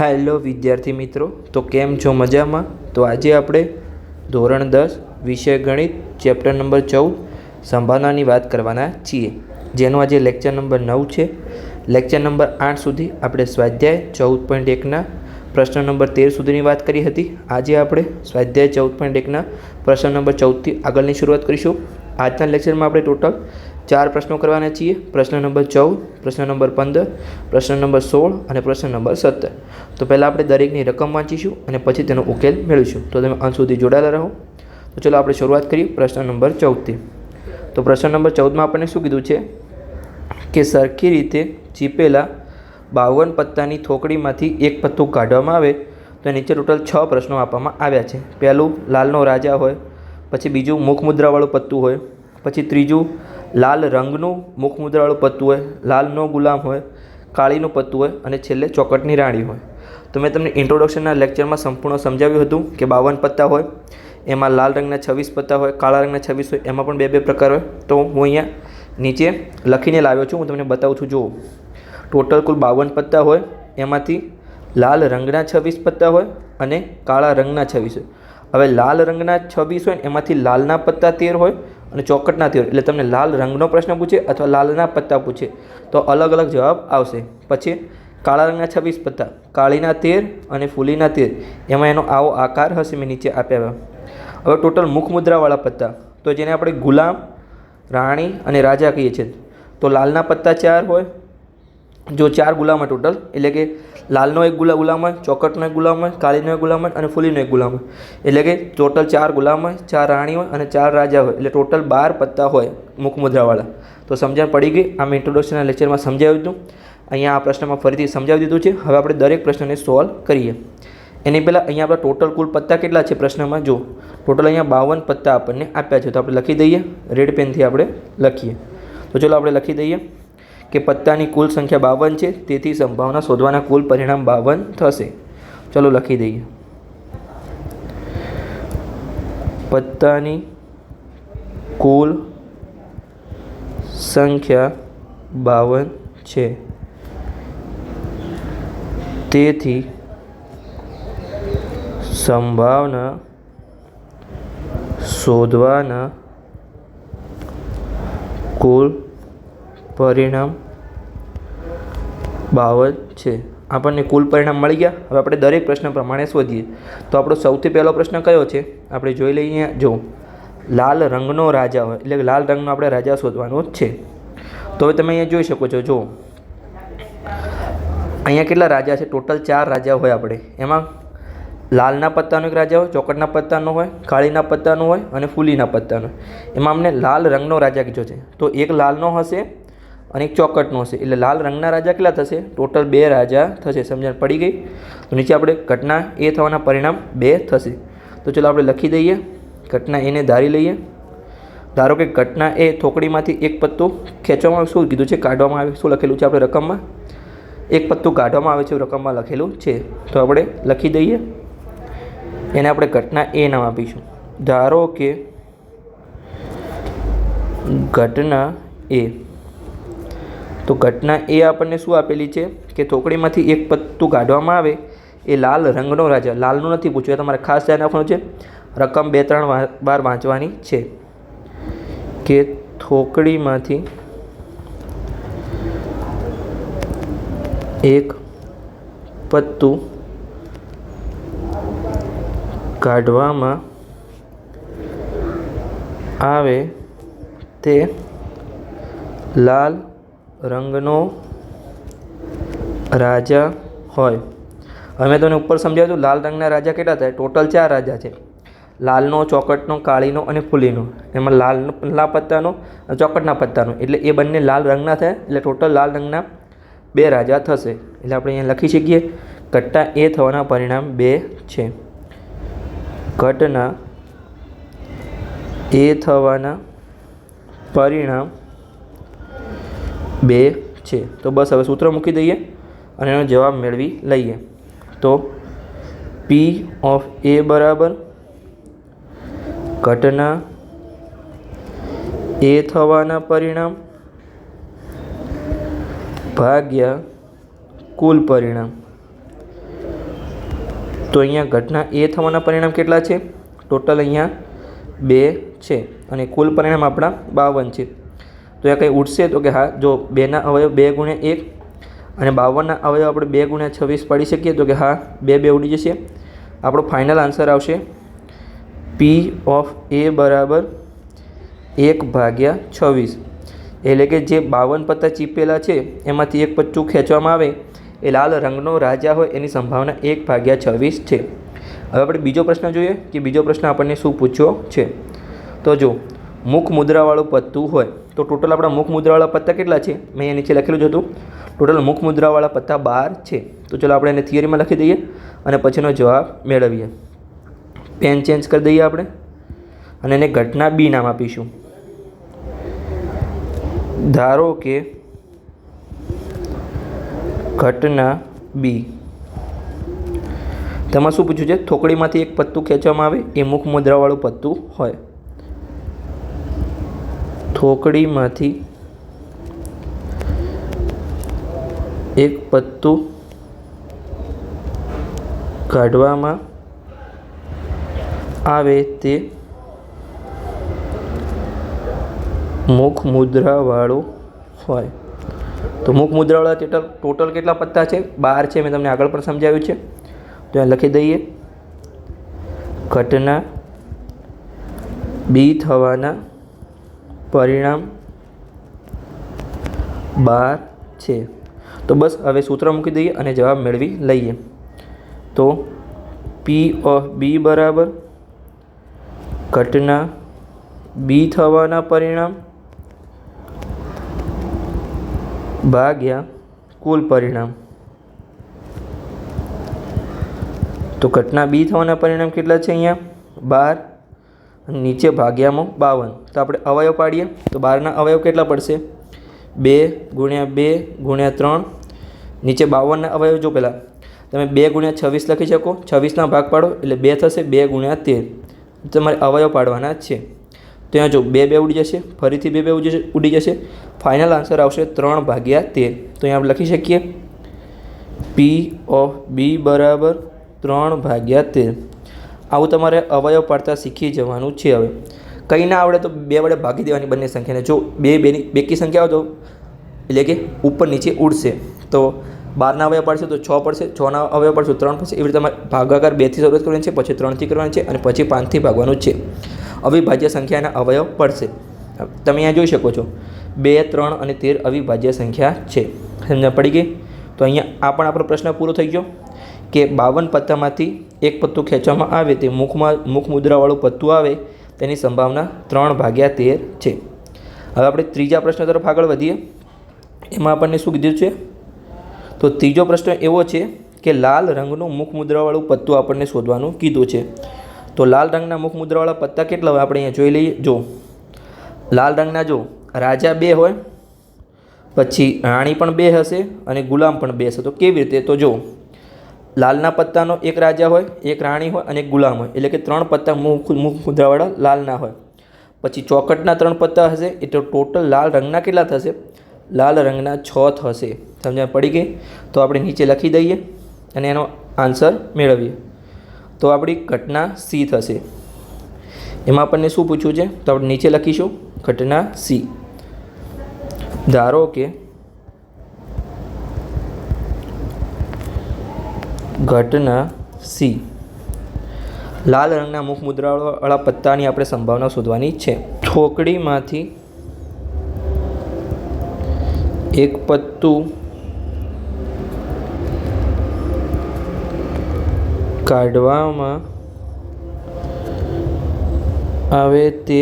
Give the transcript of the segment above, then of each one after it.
Hello વિદ્યાર્થી મિત્રો, તો કેમ છો? મજામાં? તો આજે આપણે ધોરણ 10 વિષય ગણિત ચેપ્ટર નંબર 14 સંભાવનાની વાત કરવાના છીએ, જેનો આજે લેક્ચર નંબર 9 છે. લેક્ચર નંબર 8 સુધી આપણે સ્વાધ્યાય 14.1ના પ્રશ્ન નંબર 13 સુધીની વાત કરી હતી. આજે આપણે સ્વાધ્યાય 14.1ના પ્રશ્ન નંબર 14થી આગળની શરૂઆત કરીશું. આજના લેક્ચરમાં આપણે ટોટલ 4 પ્રશ્નો કરવાના છીએ. પ્રશ્ન નંબર 14, પ્રશ્ન નંબર 15, પ્રશ્ન નંબર 16 અને પ્રશ્ન નંબર 17. તો પહેલાં આપણે દરેકની રકમ વાંચીશું અને પછી તેનો ઉકેલ મેળવીશું. તો તમે અંત સુધી જોડાયેલા રહો. તો ચલો આપણે શરૂઆત કરીએ પ્રશ્ન નંબર 14થી. તો પ્રશ્ન નંબર 14માં આપણને શું કીધું છે કે સરખી રીતે ચીપેલા 52 પત્તાની થોકડીમાંથી એક પત્તું કાઢવામાં આવે તો નીચે ટોટલ 6 પ્રશ્નો આપવામાં આવ્યા છે. પહેલું લાલનો રાજા હોય, પછી બીજું મુખમુદ્રાવાળું પત્તું હોય, પછી ત્રીજું લાલ રંગનું મુખમુદ્રાવાળું પત્તું હોય, લાલનો ગુલામ હોય, કાળીનું પત્તું હોય અને છેલ્લે ચોકટની રાણી હોય. તો મેં તમને ઇન્ટ્રોડક્શનના લેક્ચરમાં સંપૂર્ણ સમજાવ્યું હતું કે 52 પત્તા હોય, એમાં લાલ રંગના 26 પત્તા હોય, કાળા રંગના 26 હોય, એમાં પણ બે પ્રકાર હોય. તો હું અહીંયા નીચે લખીને લાવ્યો છું, હું તમને બતાવું છું. જુઓ, ટોટલ કુલ 52 પત્તા હોય, એમાંથી લાલ રંગના 26 પત્તા હોય અને કાળા રંગના 26 હોય. હવે લાલ રંગના 26 હોય ને એમાંથી લાલના પત્તા 13 હોય અને ચોકટના 13. એટલે તમને લાલ રંગનો પ્રશ્ન પૂછે અથવા લાલના પત્તા પૂછે તો અલગ અલગ જવાબ આવશે. પછી કાળા રંગના 26 પત્તા, કાળીના 13 અને ફૂલીના 13, એમાં એનો આવો આકાર હશે, મેં નીચે આપ્યા. હવે ટોટલ મુખમુદ્રાવાળા પત્તા, તો જેને આપણે ગુલામ, રાણી અને રાજા કહીએ છીએ. તો લાલના પત્તા 4 હોય, જો 4 ગુલામ હોય ટોટલ, એટલે કે લાલનો એક ગુલામ હોય, ચોકટનો એક ગુલામ હોય, કાળીનો એક ગુલામ હોય અને ફૂલીનો એક ગુલામ હોય. એટલે કે ટોટલ 4 ગુલામ હોય, 4 રાણી હોય અને 4 રાજા હોય. એટલે ટોટલ 12 પત્તા હોય મુખમુદ્રાવાળા. તો સમજણ પડી ગઈ. આમ ઇન્ટ્રોડક્શનના લેક્ચરમાં સમજાવ્યું હતું. અહીંયા આ પ્રશ્નમાં ફરીથી સમજાવી દીધું છે. હવે આપણે દરેક પ્રશ્નને સોલ્વ કરીએ. એની પહેલાં અહીંયા આપણા ટોટલ કુલ પત્તા કેટલા છે પ્રશ્નમાં જો. ટોટલ અહીંયા 52 પત્તા આપણને આપ્યા છે. તો આપણે લખી દઈએ, રેડ પેનથી આપણે લખીએ. તો ચલો આપણે લખી દઈએ કે પત્તાની કુલ સંખ્યા 52 છે, તેથી સંભાવના શોધવાના કુલ પરિણામ 52 થશે. ચલો લખી દઈએ, પત્તાની કુલ સંખ્યા 52 છે, તેથી સંભાવના શોધવાના કુલ પરિણામ 52 છે. આપણને કુલ પરિણામ મળી ગયા. હવે આપણે દરેક પ્રશ્ન પ્રમાણે શોધીએ. તો આપણો સૌથી પહેલો પ્રશ્ન કયો છે આપણે જોઈ લઈએ. જો લાલ રંગનો રાજા હોય એટલે લાલ રંગનો આપણે રાજા શોધવાનો જ છે. તો હવે તમે અહીંયા જોઈ શકો છો. જો અહીંયા કેટલા રાજા છે? ટોટલ 4 રાજા હોય આપણે. એમાં લાલના પત્તાનો એક રાજા હોય, ચોકટના પત્તાનો હોય, કાળીના પત્તાનો હોય અને ફૂલીના પત્તાનો. એમાં અમને લાલ રંગનો રાજા કીધો છે. તો એક લાલનો હશે અને એક ચોકટનો હશે. એટલે લાલ રંગના રાજા કેટલા થશે? ટોટલ 2 રાજા થશે. સમજણ પડી ગઈ? તો નીચે આપણે ઘટના એ થવાના પરિણામ 2 થશે. તો ચલો આપણે લખી દઈએ, ઘટના એને ધારી લઈએ. ધારો કે ઘટના એ થોકડીમાંથી એક પત્તું ખેંચવામાં આવે. શું કીધું છે? કાઢવામાં આવે. શું લખેલું છે આપણે રકમમાં? એક પત્તું કાઢવામાં આવે છે, રકમમાં લખેલું છે. તો આપણે લખી દઈએ, એને આપણે ઘટના એ નામ આપીશું. ધારો કે ઘટના એ, તો ઘટના એ આપણને શું આપેલી છે કે થોકડીમાંથી એક પત્તું કાઢવામાં આવે એ લાલ રંગનો રાજા. લાલનું નથી પૂછ્યું, એ તમારે ખાસ ધ્યાન રાખવાનું છે. રકમ 2-3 વાર વાંચવાની છે કે થોકડીમાંથી એક પત્તું કાઢવામાં આવે તે લાલ રંગનો રાજા હોય. હવે મેં તમને ઉપર સમજાવ્યું હતું લાલ રંગના રાજા કેટલા થાય? ટોટલ 4 રાજા છે. લાલનો, ચોકટનો, કાળીનો અને ફૂલીનો. એમાં લાલના પત્તાનો અને ચોકટના પત્તાનો, એટલે એ બંને લાલ રંગના થાય. એટલે ટોટલ લાલ રંગના 2 રાજા થશે. એટલે આપણે અહીંયા લખી શકીએ ઘટના એ થવાના પરિણામ 2 છે. ઘટના એ થવાના પરિણામ 2 છે. તો બસ હવે સૂત્ર મૂકી દઈએ અને એનો જવાબ મેળવી લઈએ. તો P of A બરાબર ઘટના એ થવાના પરિણામ ભાગ્યા કુલ પરિણામ. તો અહીંયા ઘટના એ થવાના પરિણામ કેટલા છે? ટોટલ અહીંયા 2 છે અને કુલ પરિણામ આપણા 52 છે. તો અહીંયા કંઈ ઉઠશે તો કે હા, જો 2ના અવયવ 2 ગુણ્યા 1 અને 52ના અવયવ આપણે 2 ગુણ્યા 26 પાડી શકીએ તો કે હા, 2 ઉડી જશે. આપણો ફાઇનલ આન્સર આવશે P ઓફ A બરાબર 1/26. એટલે કે જે 52 પત્તા ચીપેલા છે એમાંથી એક પત્તું ખેંચવામાં આવે એ લાલ રંગનો રાજા હોય એની સંભાવના 1/26 છે. હવે આપણે બીજો પ્રશ્ન જોઈએ કે બીજો પ્રશ્ન આપણને શું પૂછ્યો છે. તો જો મુખ મુદ્રાવાળું પત્તું હોય તો ટોટલ આપણા મુખ મુદ્રાવાળા પત્તા કેટલા છે? મેં અહીંયા નીચે લખેલું જ હતું. ટોટલ મુખ મુદ્રાવાળા પત્તા 12 છે. તો ચલો આપણે એને થિયરીમાં લખી દઈએ અને પછીનો જવાબ મેળવીએ. પેન ચેન્જ કરી દઈએ આપણે અને એને ઘટના બી નામ આપીશું. ધારો કે ઘટના બી, તેમાં શું પૂછ્યું છે? થોકડીમાંથી એક પત્તું ખેંચવામાં આવે એ મુખ મુદ્રાવાળું પત્તું હોય. થોકડીમાંથી એક પત્તું કાઢવામાં આવે તે મુખ મુદ્રાવાળું હોય. તો મુખ મુદ્રાવાળા ટોટલ કેટલા પત્તા છે? 12 છે. મેં તમને આગળ પણ સમજાવ્યું છે. તો અહીં લખી દઈએ ઘટના બી થવાના પરિણામ 12 છે. તો બસ હવે સૂત્ર મૂકી દઈએ અને જવાબ મેળવી લઈએ. તો P ઓફ B બરાબર ઘટના બી થવાના પરિણામ ભાગ્યા કુલ પરિણામ. તો ઘટના બી થવાના પરિણામ કેટલા છે? અહીંયા 12, નીચે ભાગ્યામાં 52. તો આપણે અવયવ પાડીએ તો 12ના અવયવ કેટલા પડશે? 2 ગુણ્યા 2 ગુણ્યા 3. નીચે 52ના અવયવ જો પહેલાં તમે 2 ગુણ્યા 26 લખી શકો. 26ના ભાગ પાડો એટલે 2 થશે. 2 ગુણ્યા 13 તમારે અવયવ પાડવાના જ છે. તો અહીંયા જો 2 ઉડી જશે, ફરીથી 2 ઉડી જશે. ફાઇનલ આન્સર આવશે 3/13. તો અહીંયા આપણે લખી શકીએ P ઓફ B બરાબર 3/13. આવું તમારે અવયવ પાડતા શીખી જવાનું છે. હવે કંઈ ના આવડે તો 2 વડે ભાગી દેવાની બંને સંખ્યાને. જો બેકી સંખ્યા હોય તો એટલે કે ઉપર નીચે ઉડશે. તો 12ના અવયવ પાડશે તો 6 પડશે, 6ના અવયવ પાડશે તો 3 પડશે. એવી રીતે તમારે ભાગાકાર 2થી શરૂઆત કરવાની છે, પછી 3થી કરવાની છે અને પછી 5થી ભાગવાનું છે. અવિભાજ્ય સંખ્યાના અવયવ પડશે. તમે અહીંયા જોઈ શકો છો 2, 3 અને 13 અવિભાજ્ય સંખ્યા છે. સમજ પડી ગઈ? તો અહીંયા આ પણ આપણો પ્રશ્ન પૂરો થઈ ગયો કે 52 પત્તામાંથી એક પત્તું ખેંચવામાં આવે તે મુખ મુદ્રાવાળું પત્તું આવે તેની સંભાવના 3/13 છે. હવે આપણે ત્રીજા પ્રશ્ન તરફ આગળ વધીએ. એમાં આપણને શું કીધું છે? તો ત્રીજો પ્રશ્ન એવો છે કે લાલ રંગનું મુખ મુદ્રાવાળું પત્તું આપણને શોધવાનું કીધું છે. તો લાલ રંગના મુખ મુદ્રાવાળા પત્તા કેટલા હોય આપણે અહીંયા જોઈ લઈએ. જો લાલ રંગના જો રાજા 2 હોય, પછી રાણી પણ 2 હશે અને ગુલામ પણ 2 હશે. તો કેવી રીતે? તો જો લાલના પત્તાનો એક રાજા હોય, એક રાણી હોય અને એક ગુલામ હોય. એટલે કે 3 પત્તા મુખ મુદ્રાવાળા લાલના હોય. પછી ચોકટના 3 પત્તા હશે એટલે ટોટલ લાલ રંગના કેટલા થશે? લાલ રંગના 6 થશે. સમજણ પડી ગઈ? તો આપણે નીચે લખી દઈએ અને એનો આન્સર મેળવીએ. તો આપણી ઘટના C થશે. એમાં આપણને શું પૂછ્યું છે? તો આપણે નીચે લખીશું ઘટના C. ધારો કે ઘટના C લાલ રંગના મુખ મુદ્રાવાળા પત્તાની આપણે સંભાવના શોધવાની છે. થોકડીમાંથી એક પત્તું કાઢવામાં આવે તે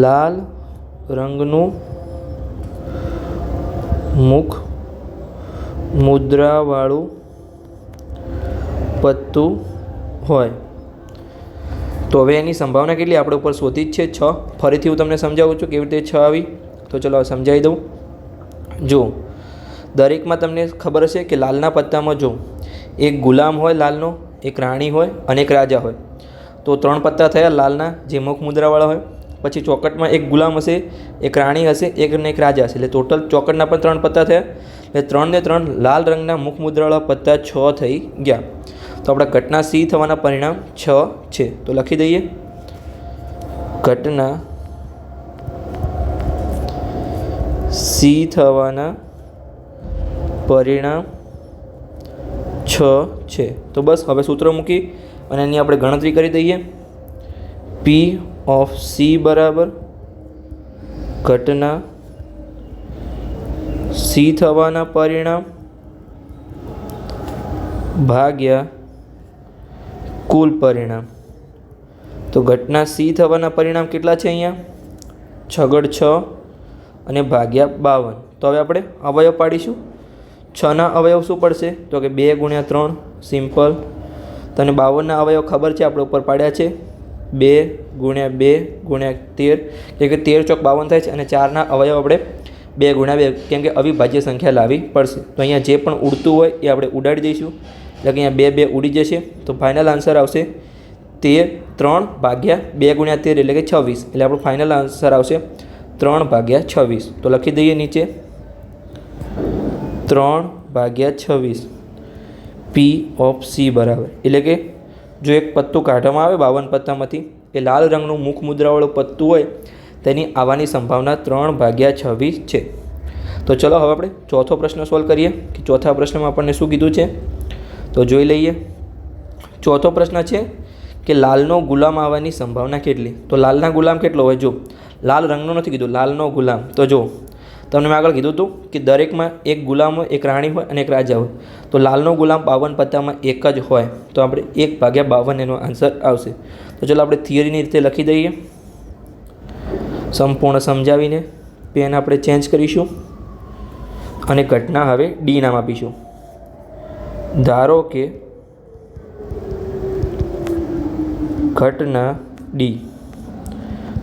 લાલ રંગનું મુખ મુદ્રાવાળું પત્તું હોય. તો હવે એની સંભાવના કેટલી આપણે ઉપર શોધી જ છે? 6. ફરીથી હું તમને સમજાવું છું કેવી રીતે 6 આવી. તો ચલો સમજાવી દઉં. જો દરેકમાં તમને ખબર હશે કે લાલના પત્તામાં જો એક ગુલામ હોય લાલનો, એક રાણી હોય અને એક રાજા હોય. તો 3 પત્તા થયા લાલના જે મુખ મુદ્રાવાળા હોય. પછી ચોકટમાં એક ગુલામ હશે, એક રાણી હશે, એક રાજા હશે. એટલે ટોટલ ચોકટના પણ 3 પત્તા થયા. એટલે 3 ને 3 લાલ રંગના મુખ મુદ્રાવાળા પત્તા 6 થઈ ગયા. તો આપણા ઘટના સી થવાના પરિણામ 6 છે. તો લખી દઈએ ઘટના સી થવાના પરિણામ 6 છે. તો બસ હવે સૂત્ર મૂકી અને એની આપણે ગણતરી કરી દઈએ. પી ઓફ સી બરાબર ઘટના સી થવાના પરિણામ ભાગ્યા કુલ પરિણામ. તો ઘટના સી થવાના પરિણામ કેટલા છે? અહીંયા 6 અને ભાગ્યા 52. તો હવે આપણે અવયવ પાડીશું. 6ના અવયવ શું પડશે? તો કે 2 × 3 સિમ્પલ. તને 52ના અવયવ ખબર છે, આપણે ઉપર પાડ્યા છે 2 × 2 × 13, કેમ કે 13 ચોક 52 થાય છે. અને 4ના અવયવ આપણે 2 × 2, કેમ કે અવિભાજ્ય સંખ્યા લાવવી પડશે. તો અહીંયા જે પણ ઉડતું હોય એ આપણે ઉડાડી દઈશું, એટલે કે અહીંયા 2 2 ઉડી જશે. તો ફાઇનલ આન્સર આવશે 3 ભાગ્યા 2 × 13 એટલે કે 26. એટલે આપણો ફાઇનલ આન્સર આવશે 3 ભાગ્યા 26. તો લખી દઈએ નીચે 3 ભાગ્યા 26 પી ઓફ સી બરાબર. એટલે કે જો એક પત્તું કાઢવામાં આવે 52 પત્તામાંથી, એ લાલ રંગનું મુખ મુદ્રાવાળું પત્તું હોય તેની આવવાની સંભાવના 3 ભાગ્યા 26 છે. તો ચલો હવે આપણે ચોથો પ્રશ્ન સોલ્વ કરીએ કે ચોથા પ્રશ્નમાં આપણને શું કીધું છે. તો જોઈ લઈએ. ચોથો પ્રશ્ન છે કે લાલનો ગુલામ આવવાની સંભાવના કેટલી. તો લાલના ગુલામ કેટલો હોય? જો લાલ રંગનો નથી કીધું, લાલનો ગુલામ. તો જો તમને મેં આગળ કીધું હતું કે દરેકમાં એક ગુલામ હોય, એક રાણી હોય અને એક રાજા હોય. તો લાલનો ગુલામ 52 પત્તામાં એક જ હોય, તો આપણે 1 ભાગ્યા 52 એનો આન્સર આવશે. તો ચલો આપણે થિયરીની રીતે લખી દઈએ, સંપૂર્ણ સમજાવીને. પેન આપણે ચેન્જ કરીશું અને ઘટના હવે ડી નામ આપીશું. ધારો કે ઘટના ડી.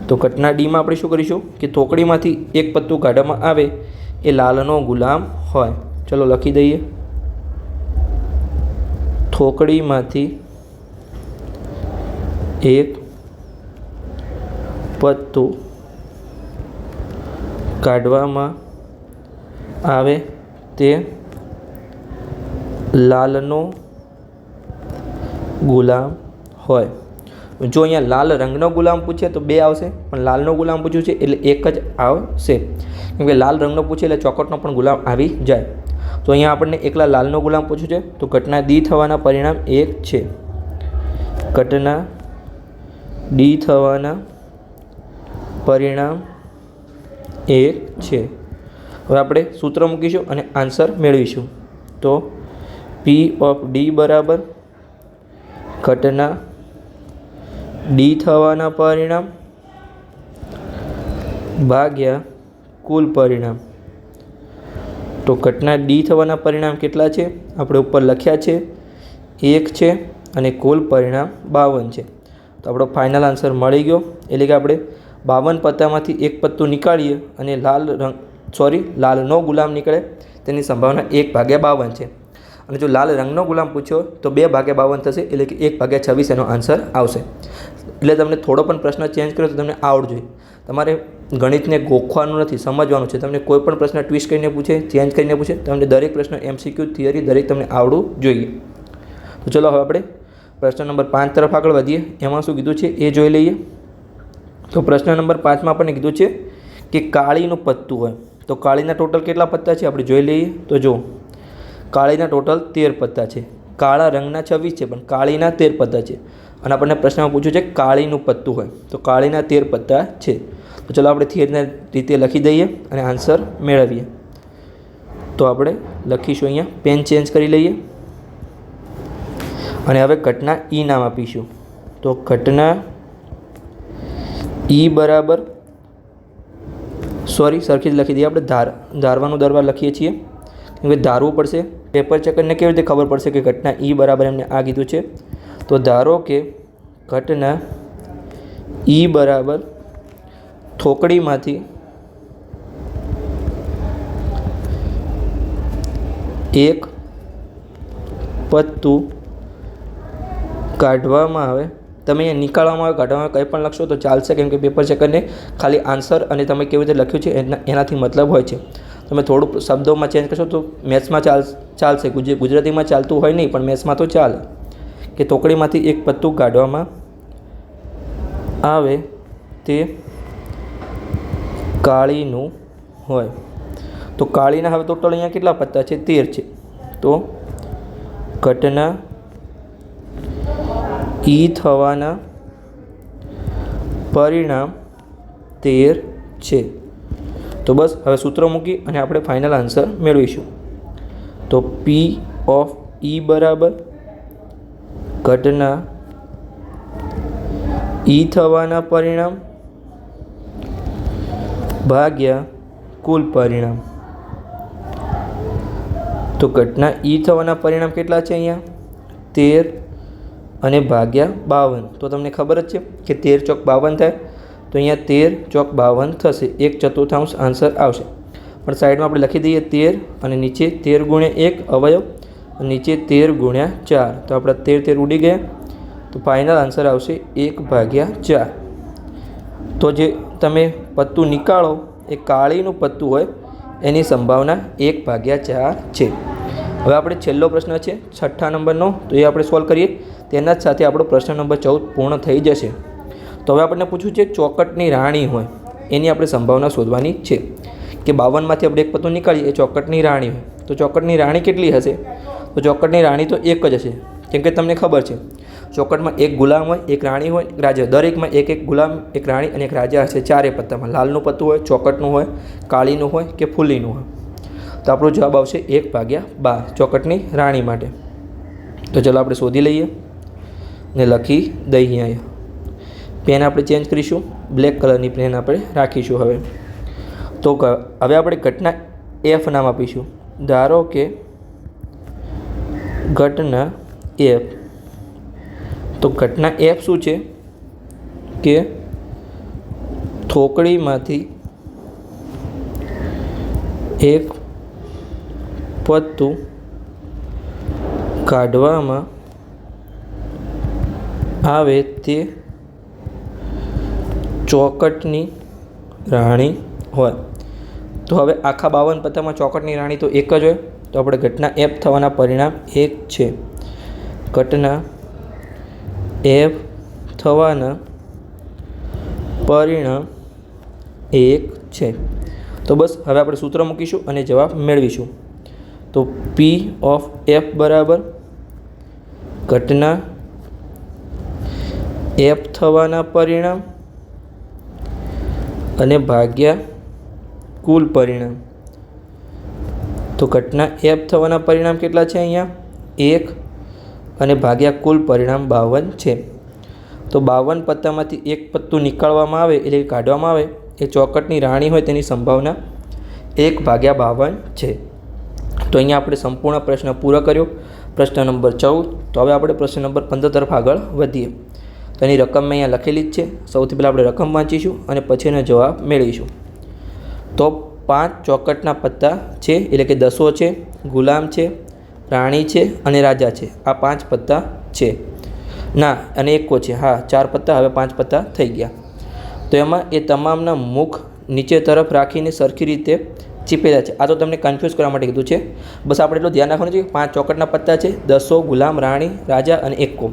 તો ઘટના ડીમાં આપણે શું કરીશું કે થોકડીમાંથી એક પત્તું કાઢવામાં આવે એ લાલનો ગુલામ હોય. ચલો લખી દઈએ થોકડીમાંથી એક પત્તું કાઢવામાં આવે તે લાલનો ગુલામ હોય. જો અહીંયા લાલ રંગનો ગુલામ પૂછે તો 2 આવશે, પણ લાલનો ગુલામ પૂછ્યું છે એટલે 1 જ આવશે, કેમ કે લાલ રંગનો પૂછે એટલે ચોકટનો પણ ગુલામ આવી જાય. તો અહીંયા આપણને એકલા લાલનો ગુલામ પૂછ્યું છે, તો ઘટના ડી થવાના પરિણામ 1 છે. ઘટના ડી થવાના પરિણામ 1 છે. હવે આપણે સૂત્ર મૂકીશું અને આન્સર મેળવીશું. તો પી ઓફ ડી બરાબર ઘટના ડી થવાના પરિણામ ભાગ્યા કુલ પરિણામ. તો ઘટના ડી થવાના પરિણામ કેટલા છે? આપણે ઉપર લખ્યા છે 1 છે અને કુલ પરિણામ 52 છે. તો આપણો ફાઇનલ આન્સર મળી ગયો. એટલે કે આપણે 52 પત્તામાંથી એક પત્તું નીકાળીએ અને લાલનો ગુલામ નીકળે તેની સંભાવના 1 ભાગ્યા 52 છે. અને જો લાલ રંગનો ગુલામ પૂછ્યો તો 2 ભાગ્યા 52 થશે, એટલે કે 1 ભાગ્યા 26 એનો આન્સર આવશે. એટલે તમને થોડો પણ પ્રશ્ન ચેન્જ કર્યો તો તમને આવડવું જોઈએ. તમારે ગણિતને ગોખવાનું નથી, સમજવાનું છે. તમને કોઈ પણ પ્રશ્ન ટ્વિસ્ટ કરીને પૂછે, ચેન્જ કરીને પૂછે, તમને દરેક પ્રશ્ન MCQ થિયરી દરેક તમને આવડવું જોઈએ. તો ચલો હવે આપણે પ્રશ્ન નંબર 5 તરફ આગળ વધીએ. એમાં શું કીધું છે એ જોઈ લઈએ. તો પ્રશ્ન નંબર 5માં આપણને કીધું છે કે કાળીનું પત્તું હોય. તો કાળીના ટોટલ કેટલા પત્તા છે આપણે જોઈ લઈએ. તો જો કાળીના ટોટલ 13 પત્તા છે. કાળા રંગના 26 છે, પણ કાળીના 13 પત્તા છે. અને આપણને પ્રશ્નમાં પૂછ્યું છે કાળીનું પત્તું હોય, તો કાળીના 13 પત્તા છે. તો ચલો આપણે થિયરીના રીતે લખી દઈએ અને આન્સર મેળવીએ. તો આપણે લખીશું, અહીંયા પેન ચેન્જ કરી લઈએ અને હવે ઘટના ઈ નામ આપીશું. તો ઘટના ઈ બરાબર સરખી જ લખી દઈએ આપણે. ધારવાનું દરવાર લખીએ છીએ, કેમ કે ધારવું પડશે. પેપર ચેકરને કેવી રીતે ખબર પડશે કે ઘટના ઈ બરાબર એમને આ કીધું છે. તો ધારો કે ઘટના ઈ બરાબર થોકડીમાંથી એક પત્તું કાઢવામાં આવે. તમે અહીંયા નીકાળવામાં આવે, કાઢવામાં આવે, કંઈ પણ લખશો તો ચાલશે, કેમ કે પેપર ચેકરને ખાલી આન્સર અને તમે કેવી રીતે લખ્યું છે એનાથી મતલબ હોય છે. તો તમે થોડું શબ્દોમાં ચેન્જ કરશો તો મેથ્સમાં ચાલશે, ગુજરાતીમાં ચાલતું હોય નહીં પણ મેથ્સમાં તો ચાલે કે ટોકડીમાંથી એક પત્તું કાઢવામાં આવે તે કાળીનું હોય. તો કાળીના હવે ટોટલ અહીંયા કેટલા પત્તા છે? 13 છે. તો ઘટના ઈ થવાના પરિણામ 13 છે. તો બસ હવે સૂત્ર મૂકી અને આપણે ફાઇનલ આન્સર મેળવીશું. તો P ઓફ E બરાબર ઘટના ઈ થવાના પરિણામ ભાગ્યા કુલ પરિણામ. તો ઘટના ઈ થવાના પરિણામ કેટલા છે? અહીંયા 13 અને ભાગ્યા 52. તો તમને ખબર જ છે કે 13 ચોક 52 થાય. તો અહીંયા 13 ચોક 52 થશે. 1/4 આન્સર આવશે. પણ સાઈડમાં આપણે લખી દઈએ 13 અને નીચે 13 ગુણ્યા 1 અવયવ અને નીચે 13 ગુણ્યા 4. તો આપણા 13 ઉડી ગયા. તો ફાઇનલ આન્સર આવશે 1/4. તો જે તમે પત્તું નીકાળો એ કાળીનું પત્તું હોય એની સંભાવના 1/4 છે. હવે આપણે છેલ્લો પ્રશ્ન છે 6થા નંબરનો, તો એ આપણે સોલ્વ કરીએ. તેના જ સાથે આપણો પ્રશ્ન નંબર 14 પૂર્ણ થઈ જશે. તો હવે આપણને પૂછ્યું છે ચોકટની રાણી હોય એની આપણે સંભાવના શોધવાની છે કે 52માંથી આપણે એક પત્તું નીકાળીએ એ ચોકટની રાણી હોય. તો ચોકટની રાણી કેટલી હશે? તો ચોકટની રાણી તો એક જ હશે, કેમ કે તમને ખબર છે ચોકટમાં એક ગુલામ હોય, એક રાણી હોય, એક રાજા. દરેકમાં એક ગુલામ, એક રાણી અને એક રાજા હશે. 4 પત્તામાં લાલનું પત્તું હોય, ચોકટનું હોય, કાળીનું હોય કે ફૂલીનું હોય. તો આપણો જવાબ આવશે 1/12 ચોકટની રાણી માટે. તો ચલો આપણે શોધી લઈએ ને લખી દઈએ. અહીંયા પેન આપણે ચેન્જ કરીશું, બ્લેક કલરની પેન આપણે રાખીશું. તો હવે આપણે ઘટના F નામ આપીશું. ધારો કે ઘટના F. તો ઘટના F શું છે કે થોકડીમાંથી એક પત્તું કાઢવામાં આવે તે ચોકટની રાણી હોય. તો હવે આખા 52 પત્તામાં ચોકટની રાણી તો એક જ હોય. તો આપણે ઘટના F થવાના પરિણામ 1 છે. ઘટના F થવાના પરિણામ 1 છે. તો બસ હવે આપણે સૂત્ર મૂકીશું અને જવાબ મેળવીશું. તો P ઓફ F બરાબર ઘટના F થવાના પરિણામ અને ભાગ્યા કુલ પરિણામ. તો ઘટના F થવાના પરિણામ કેટલા છે? અહીંયા 1 અને ભાગ્યા કુલ પરિણામ 52 છે. તો 52 પત્તામાંથી એક પત્તું નીકાળવામાં આવે એટલે કાઢવામાં આવે એ ચોકટની રાણી હોય તેની સંભાવના 1/52 છે. તો અહીંયા આપણે સંપૂર્ણ પ્રશ્ન પૂરો કર્યો, પ્રશ્ન નંબર 14. તો હવે આપણે પ્રશ્ન નંબર 15 તરફ આગળ વધીએ. તો એની રકમ મેં અહીંયા લખેલી જ છે. સૌથી પહેલાં આપણે રકમ વાંચીશું અને પછી એનો જવાબ મેળવીશું. તો 5 ચોકટના પત્તા છે, એટલે કે દસો છે, ગુલામ છે, રાણી છે અને રાજા છે. આ 5 પત્તા છે. ના અને એકો છે. હા, 4 પત્તા, હવે 5 પત્તા થઈ ગયા. તો એમાં એ તમામના મુખ નીચે તરફ રાખીને સરખી રીતે ચીપેલા છે. આ તો તમને કન્ફ્યુઝ કરવા માટે કીધું છે. બસ આપણે એટલું ધ્યાન રાખવાનું છે કે 5 ચોકટના પત્તા છે, દસો, ગુલામ, રાણી, રાજા અને એકો.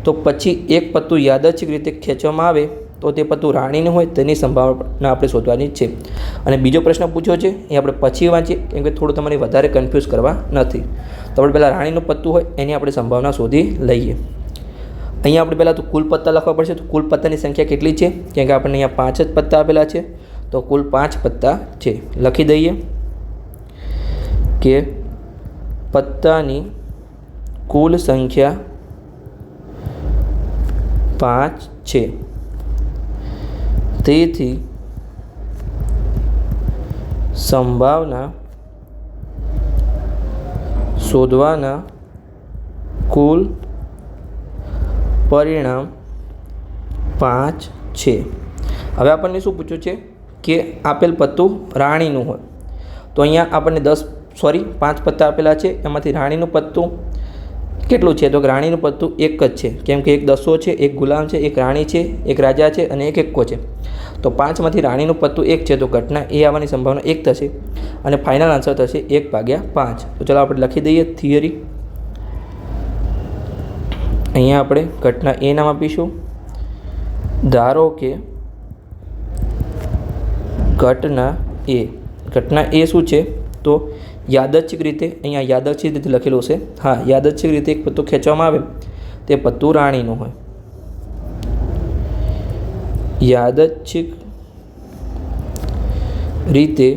તો પછી એક પત્તું યાદચ્છિક રીતે ખેંચવામાં આવે તો તે પત્તું રાણીનું હોય તેની સંભાવના આપણે શોધવાની છે. અને બીજો પ્રશ્ન પૂછ્યો છે એ આપણે પછી વાંચીએ, કેમ કે થોડું તમારે વધારે કન્ફ્યુઝ કરવા નથી. તો આપણે પહેલાં રાણીનું પત્તું હોય એની આપણે સંભાવના શોધી લઈએ. અહીંયા આપણે પહેલાં તો કુલ પત્તા લખવા પડશે. તો કુલ પત્તાની સંખ્યા કેટલી છે? કેમ કે આપણને અહીંયા 5 જ પત્તા આપેલા છે. તો કુલ 5 પત્તા છે. લખી દઈએ કે પત્તાની કુલ સંખ્યા 5 છે. તેથી સંભાવના શોધવાના કુલ પરિણામ 5 છે. હવે આપણને શું પૂછ્યું છે કે આપેલ પત્તું રાણીનું હોય. તો અહીંયા આપણને 5 પત્તા આપેલા છે, એમાંથી રાણીનું પત્તું કેટલું છે? તો રાણીનું પત્તું એક જ છે, કેમ કે એક દસો છે, એક ગુલામ છે, એક રાણી છે, એક રાજા છે અને એક એક્કો છે. તો 5માંથી રાણીનું પત્તું 1 છે, તો ઘટના એ આવવાની સંભાવના 1 થશે અને ફાઇનલ આન્સર થશે 1/5. તો ચાલો આપણે લખી દઈએ થિયરી. અહીંયા આપણે ઘટના એ નામ આપીશું. ધારો કે ઘટના એ શું છે? તો યાદચ્છિક રીતે, અહીંયા યાદચ્છિક રીતે લખેલું છે. હા, યાદચ્છિક રીતે એક પત્તું ખેંચવામાં આવે, તે પત્તું રાણીનું હોય. યાદચ્છિક રીતે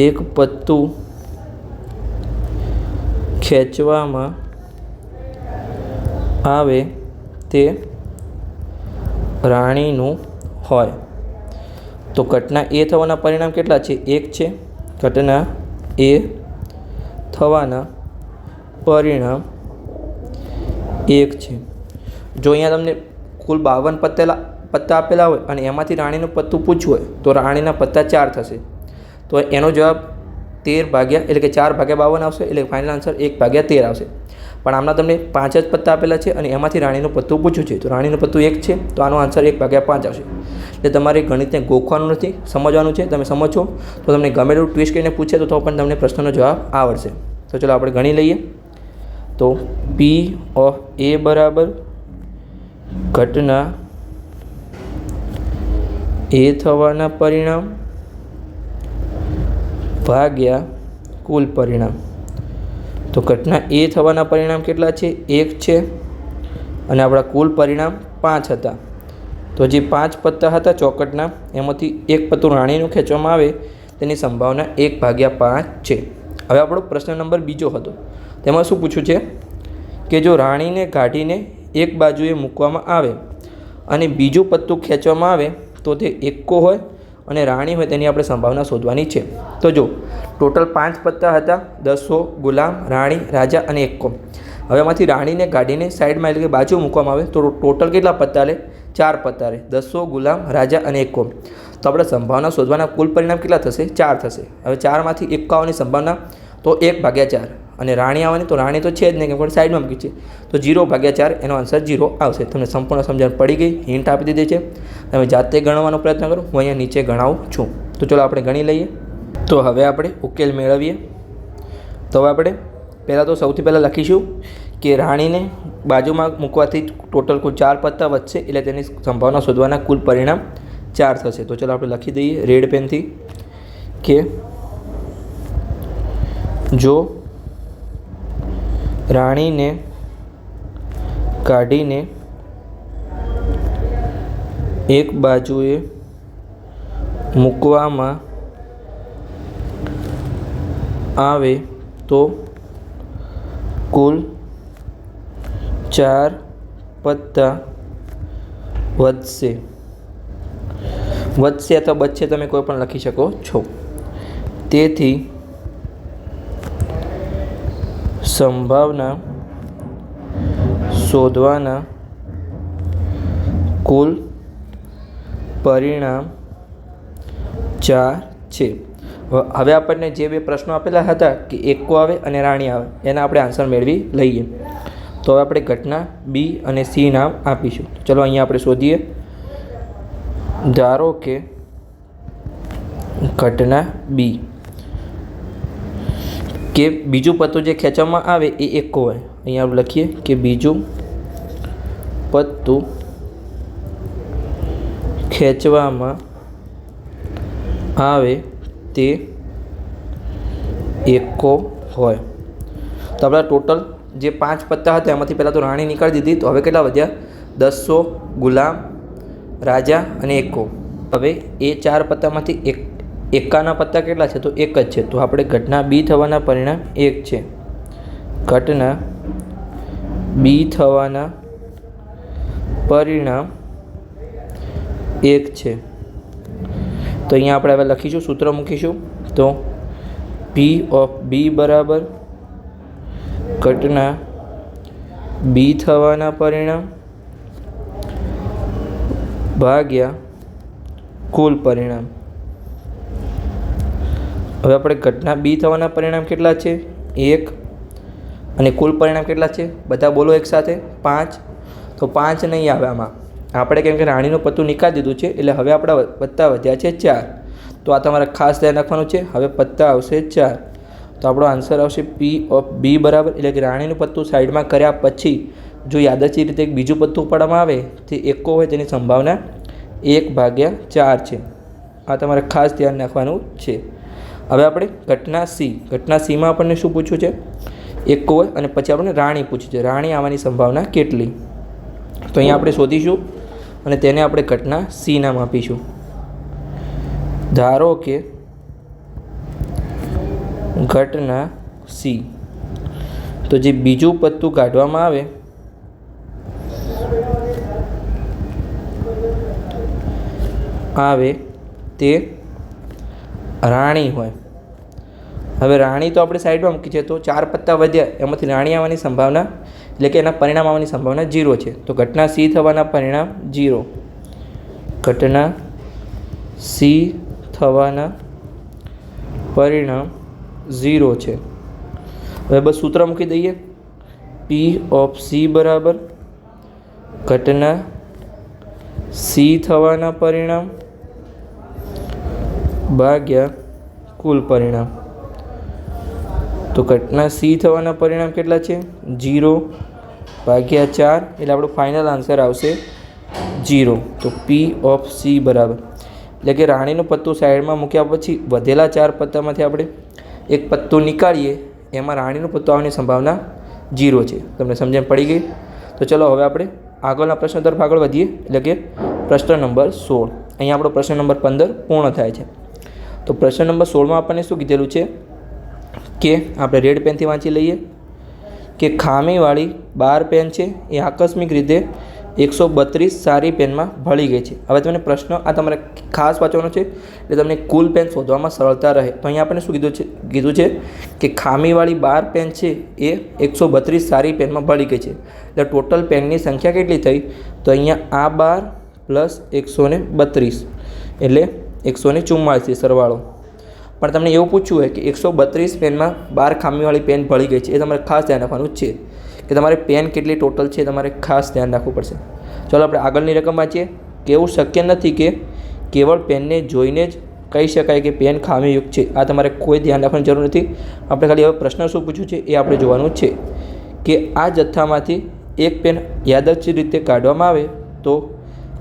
એક પત્તું ખેંચવામાં આવે તે રાણીનું હોય. તો ઘટના એ થવાના પરિણામ કેટલા છે? 1 છે. ઘટના એ થવાના પરિણામ 1 છે. જો અહીંયા તમને કુલ 52 પત્તા આપેલા હોય અને એમાંથી રાણીનું પત્તું પૂછવું હોય તો રાણીના પત્તા 4 થશે. તો એનો જવાબ 13 એટલે કે 4/52 આવશે, એટલે ફાઇનલ આન્સર 1/13 આવશે. પણ આમના તમને 5 જ પત્તા આપેલા છે અને એમાંથી રાણીનું પત્તું પૂછ્યું છે, તો રાણીનું પત્તું 1 છે, તો આનો આન્સર 1/5 આવશે. એટલે તમારે ગણિતને ગોખવાનું નથી, સમજવાનું છે. તમે સમજો તો તમને ગમેલું ટ્વિસ્ટ કરીને પૂછે તો પણ તમને પ્રશ્નનો જવાબ આવડશે. તો ચલો આપણે ગણી લઈએ. તો P ઓફ A બરાબર ઘટના એ થવાના પરિણામ ભાગ્યા કુલ પરિણામ. તો ઘટના એ થવાના પરિણામ કેટલા છે? 1 છે અને આપણા કુલ પરિણામ 5 હતા. તો જે 5 પત્તા હતા ચોકટના, એમાંથી એક પત્તું રાણીનું ખેંચવામાં આવે તેની સંભાવના 1/5 છે. હવે આપણો પ્રશ્ન નંબર બીજો હતો. તેમાં શું પૂછ્યું છે કે જો રાણીને કાઢીને એક બાજુએ મૂકવામાં આવે અને બીજું પત્તું ખેંચવામાં આવે તો તે એક્કો હોય અને રાણી હોય તેની આપણે સંભાવના શોધવાની છે. તો જો ટોટલ 5 પત્તા હતા, દસો, ગુલામ, રાણી, રાજા અને એક્કો. હવે એમાંથી રાણીને કાઢીને સાઈડમાં એટલે કે બાજુ મૂકવામાં આવે તો ટોટલ કેટલા પત્તા લે? 4 પત્તા લે. દસો, ગુલામ, રાજા અને એક્કો. તો આપણે સંભાવના શોધવાના કુલ પરિણામ કેટલા થશે? 4 થશે. હવે 4માંથી એક્કો આવવાની સંભાવના તો 1/4 અને રાણી આવવાની, તો રાણી તો છે જ નહીં, કેમ કે સાઈડમાં મૂકી છે, તો 0/4 એનો આન્સર 0 આવશે. તમને સંપૂર્ણ સમજણ પડી ગઈ, હિન્ટ આપી દીધી છે. તમે જાતે ગણવાનો પ્રયત્ન કરો, હું અહીંયા નીચે ગણાવું છું. તો ચલો આપણે ગણી લઈએ. તો હવે આપણે ઉકેલ મેળવીએ. તો હવે આપણે પહેલાં તો સૌથી પહેલાં લખીશું કે રાણીને બાજુમાં મૂકવાથી ટોટલ કુલ 4 પત્તા વધશે, એટલે તેની સંભાવના શોધવાના કુલ પરિણામ 4 થશે. તો ચલો આપણે લખી દઈએ રેડ પેનથી કે જો રાણીને કાઢીને એક બાજુએ મૂકવામાં આવે તો કુલ 4 પત્તા વધશે અથવા બચશે, તમે કોઈ પણ લખી શકો છો. તેથી સંભાવના શોધવાના કુલ પરિણામ 4 છે. હવે આપણને જે બે પ્રશ્નો આપેલા હતા કે એક્કો આવે અને રાણી આવે, એના આપણે આન્સર મેળવી લઈએ. તો હવે આપણે ઘટના બી અને સી નામ આપીશું. ચલો અહીંયા આપણે શોધીએ. ધારો કે ઘટના બી કે બીજું પત્તું જે ખેંચવામાં આવે એ એક્કો હોય. અહીંયા આપણે લખીએ કે બીજું પત્તું ખેંચવામાં આવે તે એક્કો હોય. તો આપણા ટોટલ જે 5 પત્તા હતા એમાંથી પહેલાં તો રાણી નીકાળી દીધી, તો હવે કેટલા વધ્યા? દસો, ગુલામ, રાજા અને એક્કો. હવે એ 4 પત્તામાંથી એકાના પત્તા કેટલા છે? તો 1 જ છે. તો આપણે ઘટના બી થવાના પરિણામ 1 છે. ઘટના બી થવાના પરિણામ 1 છે. તો અહીંયા આપણે હવે લખીશું, સૂત્ર મૂકીશું. તો પી ઓફ બી બરાબર ઘટના બી થવાના પરિણામ ભાગ્યા કુલ પરિણામ. હવે આપણે ઘટના બી થવાના પરિણામ કેટલા છે? 1 અને કુલ પરિણામ કેટલા છે બધા બોલો એકસાથે 5. તો 5 નહીં આવે આમાં, આપણે કેમ કે રાણીનું પત્તું નીકાળી દીધું છે એટલે હવે આપણા પત્તા વધ્યા છે 4. તો આ તમારે ખાસ ધ્યાન રાખવાનું છે. હવે પત્તા આવશે 4. તો આપણો આન્સર આવશે P ઓફ B બરાબર, એટલે કે રાણીનું પત્તું સાઈડમાં કર્યા પછી જો યાદચ્છિક રીતે એક બીજું પત્તું ઉપાડવામાં આવે તે એકો હોય તેની સંભાવના 1/4 છે. આ તમારે ખાસ ધ્યાન રાખવાનું છે. હવે આપણે ઘટના Cમાં આપણને શું પૂછ્યું છે, એકો હોય અને પછી આપણને રાણી પૂછ્યું છે, રાણી આવવાની સંભાવના કેટલી. તો અહીંયા આપણે શોધીશું અને તેને આપણે ઘટના C નામ આપીશું. ધારો કે ઘટના C, તો જે બીજું પત્તું કાઢવામાં આવે તે રાણી હોય. હવે રાણી તો આપણે સાઈડમાં મૂકી છે, તો 4 પત્તા વધ્યા એમાંથી રાણી આવવાની સંભાવના એટલે કે એના પરિણામ આવવાની સંભાવના 0 છે. તો ઘટના C થવાના પરિણામ 0. ઘટના C થવાના પરિણામ 0 છે. હવે બસ સૂત્ર મૂકી દઈએ. P ઓફ C બરાબર ઘટના C થવાના પરિણામ ભાગ્યા કુલ પરિણામ. તો ઘટના C થવાના પરિણામ કેટલા છે 0/4, એટલે આપણો ફાઇનલ આન્સર આવશે 0. તો P ઓફ C બરાબર, એટલે કે રાણીનું પત્તું સાઈડમાં મૂક્યા પછી વધેલા 4 પત્તામાંથી આપણે એક પત્તું નીકાળીએ એમાં રાણીનું પત્તું આવવાની સંભાવના 0 છે. તમને સમજણ પડી ગઈ? તો ચલો હવે આપણે આગળના પ્રશ્ન તરફ આગળ વધીએ, એટલે કે પ્રશ્ન નંબર 16. અહીંયા આપણો પ્રશ્ન નંબર 15 પૂર્ણ થાય છે. તો પ્રશ્ન નંબર 16માં આપણને શું કીધેલું છે કે આપણે રેડ પેનથી વાંચી લઈએ કે ખામીવાળી 12 પેન છે એ આકસ્મિક રીતે 132 સારી પેનમાં ભળી ગઈ છે. હવે તમને પ્રશ્ન આ તમારે ખાસ વાંચવાનો છે એટલે તમને કુલ પેન શોધવામાં સરળતા રહે. તો અહીંયા આપણે શું કીધું છે કે ખામીવાળી 12 પેન છે એ 132 સારી પેનમાં ભળી ગઈ છે. એટલે ટોટલ પેનની સંખ્યા કેટલી થઈ? તો અહીંયા આ 12 + 132 એટલે 144 સરવાળો. પણ તમને એવું પૂછવું હોય કે 132 પેનમાં 12 ખામીવાળી પેન ભળી ગઈ છે, એ તમારે ખાસ ધ્યાન રાખવાનું છે કે તમારે પેન કેટલી ટોટલ છે તમારે ખાસ ધ્યાન રાખવું પડશે. ચાલો આપણે આગળની રકમ વાંચીએ કે એવું શક્ય નથી કે કેવળ પેનને જોઈને જ કહી શકાય કે પેન ખામીયુક્ત છે. આ તમારે કોઈ ધ્યાન રાખવાની જરૂર નથી. આપણે ખાલી હવે પ્રશ્ન શું પૂછ્યું છે એ આપણે જોવાનું છે કે આ જથ્થામાંથી એક પેન યાદચ્છિક રીતે કાઢવામાં આવે તો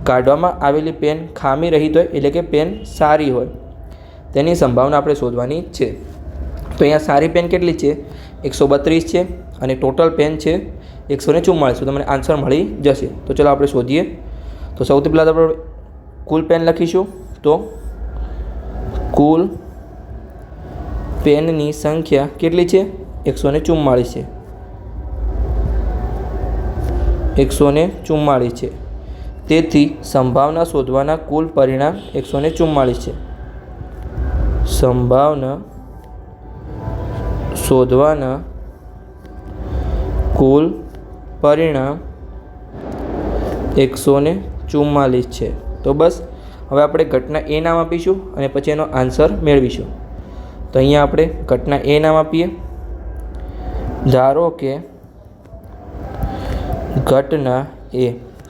કાઢવામાં આવેલી પેન ખામી રહિત હોય એટલે કે પેન સારી હોય તેની સંભાવના આપણે શોધવાની છે. તો અહીંયા સારી પેન કેટલી છે 132 છે અને ટોટલ પેન છે 144. તો તમને આન્સર મળી જશે. તો ચલો આપણે શોધીએ. તો સૌથી પહેલાં આપણે કુલ પેન લખીશું. તો કુલ પેનની સંખ્યા કેટલી છે 144 છે. 144 છે. તેથી સંભાવના શોધવાના કુલ પરિણામ 144 છે. સંભાવના શોધવાના કુલ પરિણામ 144 છે. તો બસ હવે આપણે ઘટના A નામ આપીશું અને પછી એનો આન્સર મેળવીશું. તો અહીંયા આપણે ઘટના A નામ આપીએ. ધારો કે ઘટના A,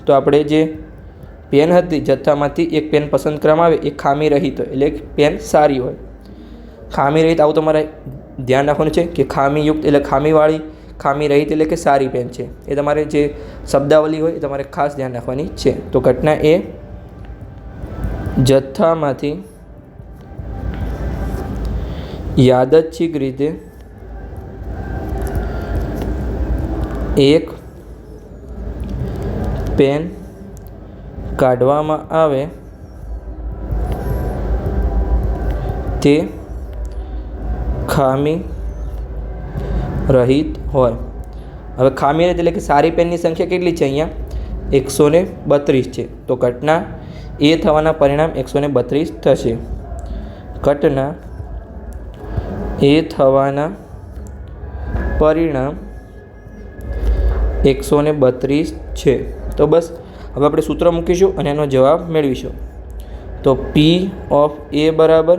તો આપણે જે પેન હતી જથ્થામાંથી એક પેન પસંદ કરવામાં આવે એ ખામી રહિત હોય એટલે પેન સારી હોય. ખામી રહિત આવું તમારે ધ્યાન રાખવાનું છે કે ખામીયુક્ત એટલે ખામીવાળી, ખામી રહિત એટલે કે સારી પેન છે. એ તમારે જે શબ્દાવલી હોય એ તમારે ખાસ ધ્યાન રાખવાની છે. તો ઘટના એ જથ્થામાંથી યાદચ્છિક રીતે એક પેન કાઢવામાં આવે તે ખામી રહિત હોય. હવે ખામી રહિત એટલે કે સારી પેનની સંખ્યા કેટલી છે? અહીંયા 132 છે. તો ઘટના એ થવાના પરિણામ 132 થશે. ઘટના એ થવાના પરિણામ 132 છે. તો બસ હવે આપણે સૂત્ર મૂકીશું અને એનો જવાબ મેળવીશું. તો P ઓફ A બરાબર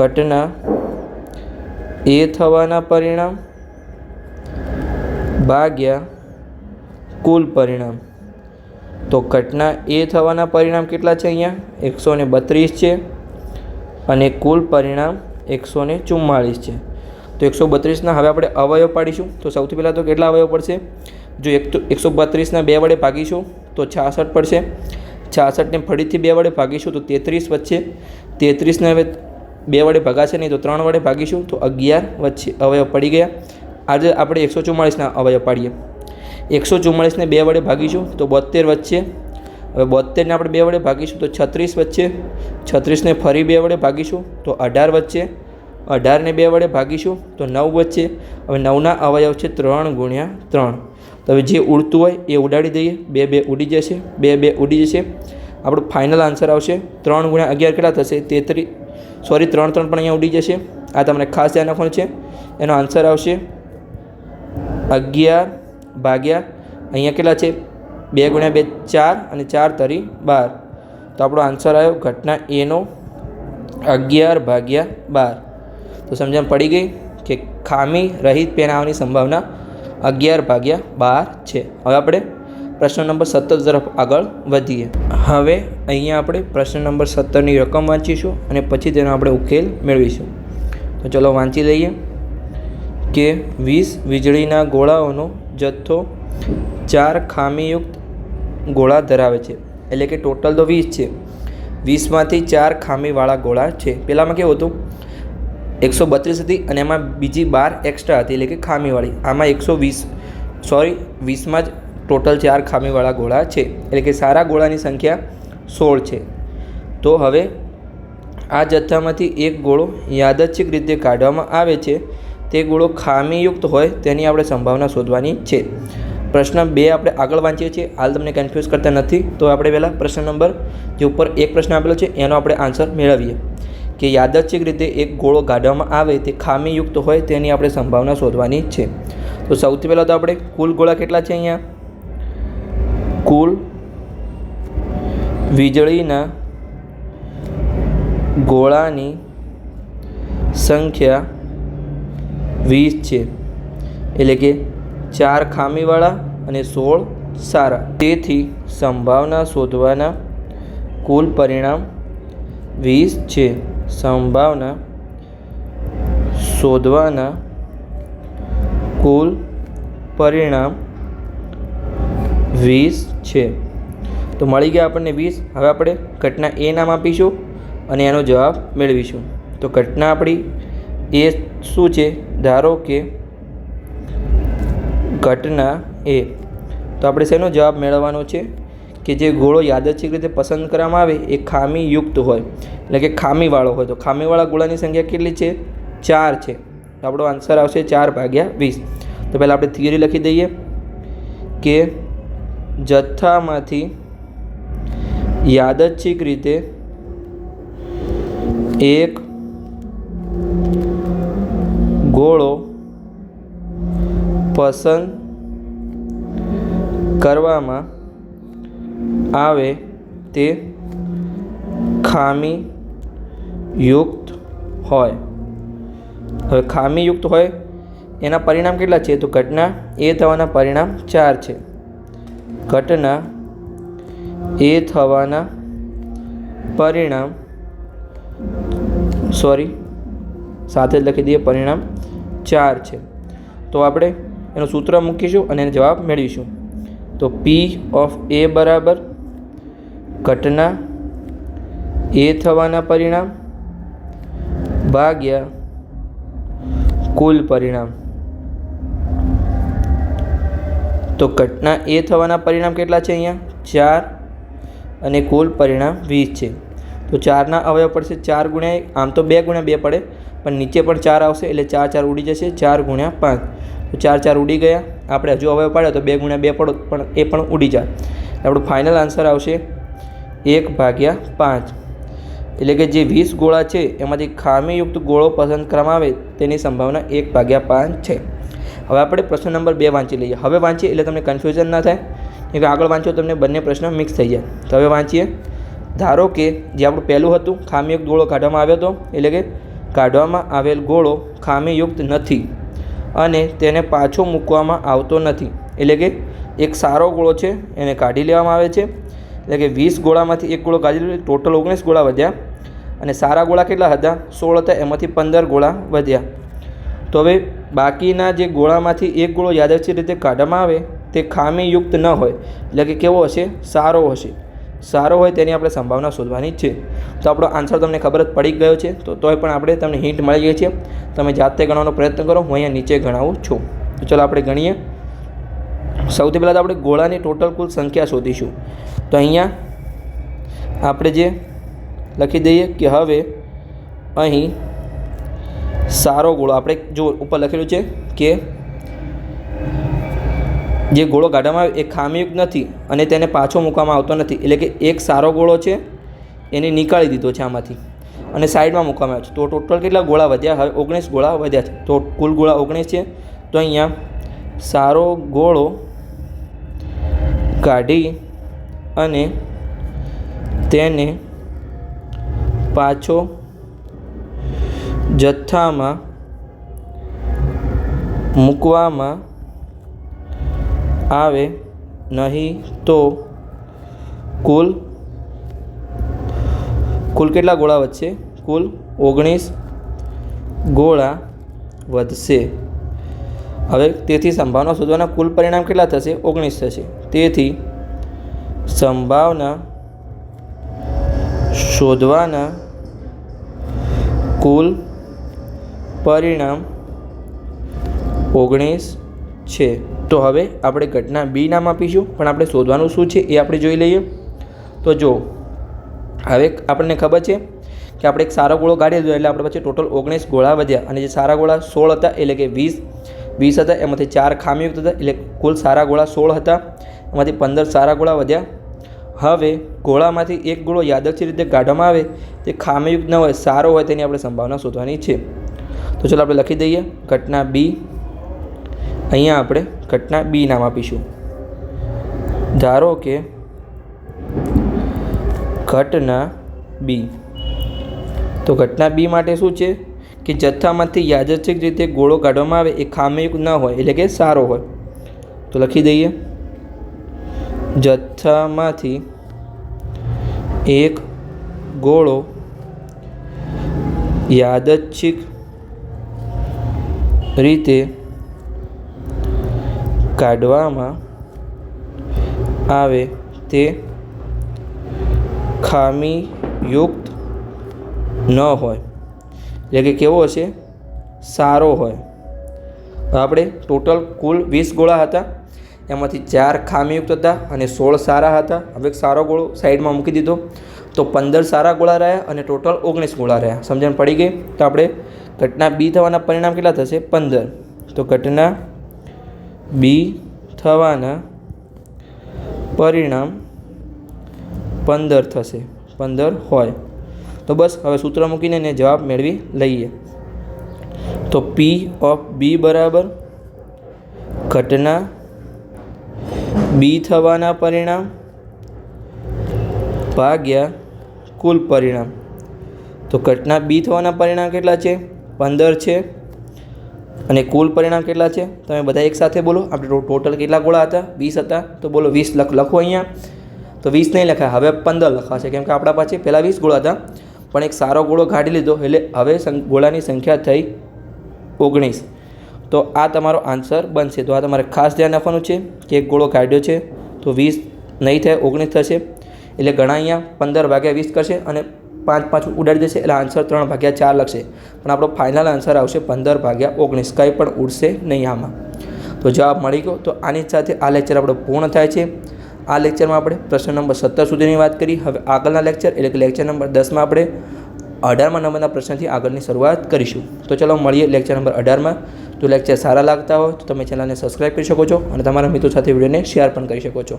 ઘટના એ થવાના પરિણામ ભાગ્યા કુલ પરિણામ. તો ઘટના એ થવાના પરિણામ કેટલા છે? અહીંયા 132 છે અને કુલ પરિણામ 144 છે. તો 132ના હવે આપણે અવયવ પાડીશું. તો સૌથી પહેલાં તો કેટલા અવયવ પડશે? જો 132ના 2 વડે ભાગીશું તો 66 પડશે. 66ને ફરીથી 2 વડે ભાગીશું તો 33 વધશે. 33ને હવે 2 વડે ભાગાશે નહીં તો 3 વડે ભાગીશું તો 11 વધશે. અવયવ પડી ગયા. આજે આપણે 144ના અવયવ પાડીએ. 144ને 2 વડે ભાગીશું તો 72 વધશે. હવે 72ને આપણે 2 વડે ભાગીશું તો 36 વધશે. 36ને ફરી 2 વડે ભાગીશું તો 18 વધશે. 18ને 2 વડે ભાગીશું તો 9 વધશે. હવે 9ના અવયવ છે 3 ગુણ્યા 3. તો હવે જે ઉડતું હોય એ ઉડાડી દઈએ. 2 2 ઉડી જશે. 2 2 ઉડી જશે. આપણો ફાઇનલ આન્સર આવશે 3 ગુણ્યા 11 કેટલા થશે? 33. 3 3 પણ અહીંયા ઉડી જશે. આ તમને ખાસ ધ્યાન રાખવાનું છે. એનો આન્સર આવશે 11 ભાગ્યા અહીંયા કેટલા છે? 2 ગુણ્યા 2 4 અને 4 તરી 12. તો આપણો આન્સર આવ્યો ઘટના એનો 11 ભાગ્યા 12. તો સમજણ પડી ગઈ કે ખામી રહિત પેન આવવાની સંભાવના 11 ભાગ્યા 12 છે. હવે આપણે પ્રશ્ન નંબર 17 તરફ આગળ વધીએ. હવે અહીંયા આપણે પ્રશ્ન નંબર 17ની રકમ વાંચીશું અને પછી તેનો આપણે ઉકેલ મેળવીશું. તો ચલો વાંચી લઈએ કે 20 વીજળીના ગોળાઓનો જથ્થો 4 ખામીયુક્ત ગોળા ધરાવે છે. એટલે કે ટોટલ તો 20 છે. 20માંથી 4 ખામીવાળા ગોળા છે. પહેલાંમાં કેવું હતું? 132 હતી અને એમાં બીજી 12 એક્સ્ટ્રા હતી એટલે કે ખામીવાળી. આમાં 20માં જ ટોટલ 4 ખામીવાળા ગોળા છે. એટલે કે સારા ગોળાની સંખ્યા 16 છે. તો હવે આ જથ્થામાંથી એક ગોળો યાદચ્છિક રીતે કાઢવામાં આવે છે. તે ગોળો ખામીયુક્ત હોય તેની આપણે સંભાવના શોધવાની છે. પ્રશ્ન 2 આપણે આગળ વાંચીએ છીએ. હાલ તમને કન્ફ્યુઝ કરતા નથી. તો આપણે પહેલાં પ્રશ્ન નંબર જે ઉપર એક પ્રશ્ન આપેલો છે એનો આપણે આન્સર મેળવીએ કે યાદચ્છિક રીતે એક ગોળો કાઢવામાં આવે તે ખામીયુક્ત હોય તેની આપણે સંભાવના શોધવાની છે. તો સૌથી પહેલાં તો આપણે કુલ ગોળા કેટલા છે? અહીંયા કુલ વીજળીના ગોળાની સંખ્યા 20 છે. એટલે કે 4 ખામીવાળા અને 16 સારા. તેથી સંભાવના શોધવાના કુલ પરિણામ 20 છે. સંભાવના શોધવાના કુલ પરિણામ 20 છે. તો મળી ગયા આપણને 20. હવે આપણે ઘટના એ નામ આપીશું અને એનો જવાબ મેળવીશું. તો ઘટના આપણી એ શું છે? ધારો કે ઘટના એ. તો આપણે શેનો જવાબ મેળવવાનો છે? કે જે ગોળો યાદચ્છિક રીતે પસંદ કરવામાં આવે એ ખામીયુક્ત હોય એટલે કે ખામીવાળો હોય. તો ખામીવાળા ગોળાની સંખ્યા કેટલી છે? 4 છે. તો આપણો આન્સર આવશે 4 ભાગ્યા 20. તો પહેલાં આપણે થિયરી લખી દઈએ કે જથ્થામાંથી યાદચ્છિક રીતે એક ગોળો પસંદ કરવામાં આવે તે ખામીયુક્ત હોય. હવે ખામીયુક્ત હોય એના પરિણામ કેટલા છે? તો ઘટના એ થવાના પરિણામ 4 છે. ઘટના એ થવાના પરિણામ સાથે જ લખી દઈએ પરિણામ 4 છે. તો આપણે એનું સૂત્ર મૂકીશું અને એનો જવાબ મેળવીશું. તો P ઓફ A બરાબર ઘટના એ થવાના પરિણામ ભાગ્યા કુલ પરિણામ. તો ઘટના એ થવાના પરિણામ કેટલા છે? અહીંયા 4 અને કુલ પરિણામ 20 છે. તો 4ના અવયવ પડશે 4 ગુણ્યા 1. આમ તો 2 ગુણ્યા 2 પડે પણ નીચે પણ 4 આવશે એટલે 4 4 ઉડી જશે. 4 ગુણ્યા 5. તો 4 4 ઉડી ગયા. આપણે હજુ અવયવ પાડ્યો તો 2 ગુણ્યા 2 પડો પણ એ પણ ઉડી જાય. આપણો ફાઇનલ આન્સર આવશે 1/5. એટલે કે જે 20 ગોળા છે એમાંથી ખામીયુક્ત ગોળો પસંદ કરવામાં આવે તેની સંભાવના 1/5 છે. હવે આપણે પ્રશ્ન નંબર 2 વાંચી લઈએ. હવે વાંચીએ એટલે તમને કન્ફ્યુઝન ના થાય કેમ કે આગળ વાંચો તમને બંને પ્રશ્ન મિક્સ થઈ જાય. તો હવે વાંચીએ. ધારો કે જે આપણું પહેલું હતું ખામીયુક્ત ગોળો કાઢવામાં આવ્યો હતો એટલે કે કાઢવામાં આવેલ ગોળો ખામીયુક્ત નથી અને તેને પાછો મૂકવામાં આવતો નથી. એટલે કે એક સારો ગોળો છે એને કાઢી લેવામાં આવે છે. એટલે કે 20 ગોળામાંથી એક ગોળો કાઢી લે, ટોટલ 19 ગોળા વધ્યા. અને સારા ગોળા કેટલા હતા? 16 હતા, એમાંથી 15 ગોળા વધ્યા. તો હવે બાકીના જે ગોળામાંથી એક ગોળો યાદચ્છિક રીતે કાઢવામાં આવે તે ખામીયુક્ત ન હોય, એટલે કે કેવો હશે? સારો હશે. સારો હોય તેની આપણે સંભાવના શોધવાની છે. તો આપણો આન્સર તમને ખબર જ પડી ગયો છે. તોય પણ આપણે તમને હિન્ટ મળી ગઈ છે. તમે જાતે ગણવાનો પ્રયત્ન કરો, હું અહીંયા નીચે ગણાવું છું. તો ચાલો આપણે ગણીએ. સૌથી પહેલાં તો આપણે ગોળાની ટોટલ કુલ સંખ્યા શોધીશું. તો અહીંયા આપણે જે લખી દઈએ કે હવે અહીં સારો ગોળો, આપણે જો ઉપર લખેલું છે કે જે ગોળો કાઢવામાં આવે એ ખામીયુક્ત નથી અને તેને પાછો મૂકવામાં આવતો નથી. એટલે કે એક સારો ગોળો છે એને નીકાળી દીધો છે આમાંથી અને સાઈડમાં મૂકવામાં આવ્યો છે. તો ટોટલ કેટલા ગોળા વધ્યા? હવે 19 ગોળા વધ્યા છે. તો કુલ ગોળા 19 છે. તો અહીંયા સારો ગોળો કાઢી અને તેને પાછો જથ્થામાં મૂકવામાં આવે નહીં તો કુલ કેટલા ગોળા વધશે? કુલ 19 ગોળા વધશે. હવે તેથી સંભાવના શોધવાના કુલ પરિણામ કેટલા થશે? 19 થશે. તેથી સંભાવના શોધવાના કુલ પરિણામ 19 છે. તો હવે આપણે ઘટના બી નામ આપીશું, પણ આપણે શોધવાનું શું છે એ આપણે જોઈ લઈએ. તો જો હવે આપણને ખબર છે કે આપણે એક સારો ગોળો કાઢી દીધો એટલે આપણે પછી ટોટલ 19 ગોળા વધ્યા. અને જે સારા ગોળા 16 હતા, એટલે કે 20 હતા, એમાંથી 4 ખામીયુક્ત હતા. એટલે કુલ સારા ગોળા 16 હતા, એમાંથી 15 સારા ગોળા વધ્યા. હવે ગોળામાંથી એક ગોળો યાદચ્છિક રીતે કાઢવામાં આવે તે ખામીયુક્ત ન હોય, સારો હોય તેની આપણે સંભાવના શોધવાની છે. તો ચાલો આપણે લખી દઈએ ઘટના બી. અહીંયા આપણે ઘટના બી નામ આપીશું. ધારો કે ઘટના બી. તો ઘટના બી માટે શું છે કે જથ્થામાંથી યાદચ્છિક રીતે ગોળો કાઢવામાં આવે એ ખામીયુક્ત ન હોય, એટલે કે સારો હોય. તો લખી દઈએ જથ્થામાંથી એક ગોળો યાદચ્છિક રીતે કાઢવામાં આવે તે ખામીયુક્ત ન હોય, એટલે કે કેવો હશે? સારો હોય. આપણે ટોટલ કુલ 20 ગોળા હતા, એમાંથી 4 ખામીયુક્ત હતા અને 16 સારા હતા. હવે એક સારો ગોળો સાઈડમાં મૂકી દીધો તો 15 સારા ગોળા રહ્યા અને ટોટલ 19 ગોળા રહ્યા. સમજણ પડી ગઈ? તો આપણે ઘટના બી થવાના પરિણામ કેટલા થશે? 15. તો ઘટના બી થવાના પરિણામ 15 થશે. 15 હોય. તો બસ હવે સૂત્ર મૂકીને એને જવાબ મેળવી લઈએ. તો પી ઓફ બી બરાબર ઘટના બી થવાના પરિણામ ભાગ્યા કુલ પરિણામ. તો ઘટના બી થવાના પરિણામ કેટલા છે? 15 છે. અને કુલ પરિણામ કેટલા છે? તમે બધા એક સાથે બોલો. આપણે ટોટલ કેટલા ગોળા હતા? 20 હતા. તો બોલો 20 લખો અહીંયા. તો 20 નહીં લખાય, હવે 15 લખાશે, કેમ કે આપણા પાસે પહેલાં 20 ગોળા હતા પણ એક સારો ગોળો કાઢી લીધો એટલે હવે ગોળાની સંખ્યા થઈ 19. તો આ તમારો આન્સર બનશે. તો આ તમારે ખાસ ધ્યાન રાખવાનું છે કે એક ગોળો કાઢ્યો છે તો 20 નહીં થાય, 19 થશે. એટલે ઘણા અહીંયા 15/20 કરશે અને 5 ઉડાડી દેશે, એટલે આન્સર 3/4 લખશે. પણ આપણો ફાઇનલ આન્સર આવશે 15/19. કંઈ પણ ઉડશે નહીં આમાં. તો જવાબ મળી ગયો. તો આની સાથે આ લેક્ચર આપણો પૂર્ણ થાય છે. આ લેક્ચરમાં આપણે પ્રશ્ન નંબર 17 સુધીની વાત કરી. હવે આગળના લેક્ચર એટલે કે લેક્ચર નંબર 10માં આપણે 18મા નંબરના પ્રશ્નથી આગળની શરૂઆત કરીશું. તો ચલો મળીએ લેક્ચર નંબર 18માં. જો લેક્ચર સારા લાગતા હોય તો તમે ચેનલને સબસ્ક્રાઈબ કરી શકો છો અને તમારા મિત્રો સાથે વિડીયોને શેર પણ કરી શકો છો.